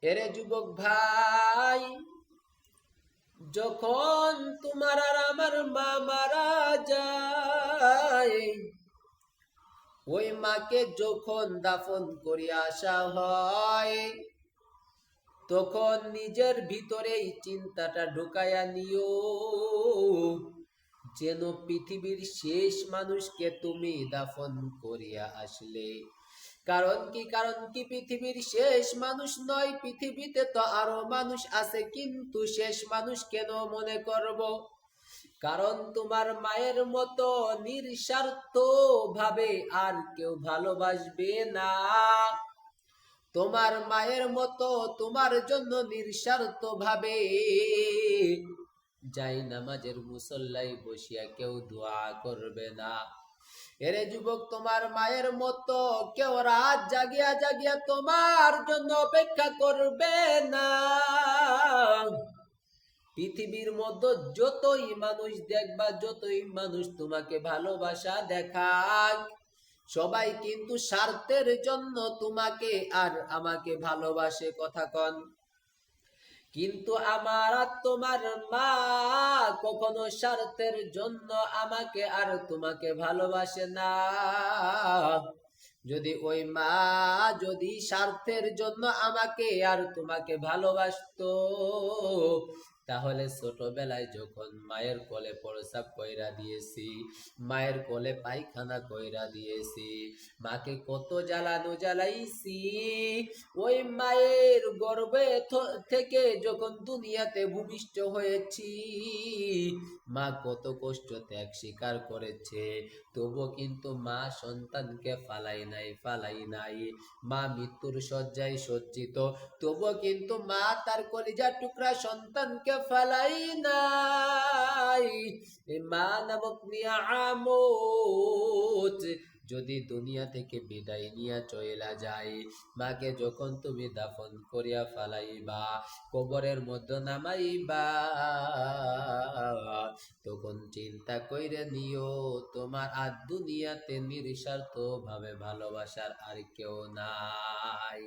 এরে যুবক ভাই, যখন তোমার আর আমার মা মারা যায়, ওই মাকে যখন দাফন করিয়া আসা হয়, তখন নিজের ভিতরেই চিন্তাটা ঢুকাইয়া নিও, যেন পৃথিবীর শেষ মানুষকে তুমি দাফন করিয়া আসলে। কারণ কি পৃথিবীর শেষ মানুষ নয়, পৃথিবীতে তো আরো মানুষ আছে, কিন্তু শেষ মানুষ কেন মনে করব? কারণ তোমার মায়ের মতো নিঃস্বার্থ ভাবে আর কেউ ভালোবাসবে না। তোমার মায়ের মতো তোমার জন্য নিঃস্বার্থ ভাবে যাই নামাজের মুসল্লায় বসিয়া কেউ দোয়া করবে না। এরে যুবক, তোমার মায়ের মতো কেউ রাত জাগিয়া জাগিয়া তোমার জন্য অপেক্ষা করবে না। পৃথিবীর মধ্যে যতই মানুষ দেখবা, যতই মানুষ তোমাকে ভালোবাসা দেখাক, সবাই কিন্তু স্বার্থের জন্য তোমাকে আর আমাকে ভালোবাসে, কথা কন। কিন্তু আমার আর তোমার মা কখনো স্বার্থের জন্য আমাকে আর তোমাকে ভালোবাসে না। যদি ওই মা যদি স্বার্থের জন্য আমাকে আর তোমাকে ভালোবাসতো, তাহলে ছোটবেলায় যখন মায়ের কোলে প্রসাব কইরা দিয়েছি, মায়ের কোলে পায়খানা কইরা দিয়েছি, মাকে কত জ্বালানো জ্বালাইছি, ওই মায়ের গর্ভে থেকে যখন দুনিয়াতে ভূমিষ্ঠ হয়েছি, মা কত কষ্ট ত্যাগ স্বীকার করেছে, তবু কিন্তু মা সন্তানকে ফালাই নাই। মা মৃত্যুর শয্যায় সজ্জিত, তবু কিন্তু মা তার কলিজার টুকরা সন্তানকে ফালাই নাই। মা নামক নিয়ামত যদি দুনিয়া থেকে বিদায় নিয়ে চইলা যায়, মাকে যখন তুমি দাফন করিয়া ফালাইবা, কবরের মধ্যে নামাইবা, তখন চিন্তা কইরে নিও তোমার আর দুনিয়াতে নিঃস্বার্থ ভাবে ভালোবাসার আর কেউ নাই।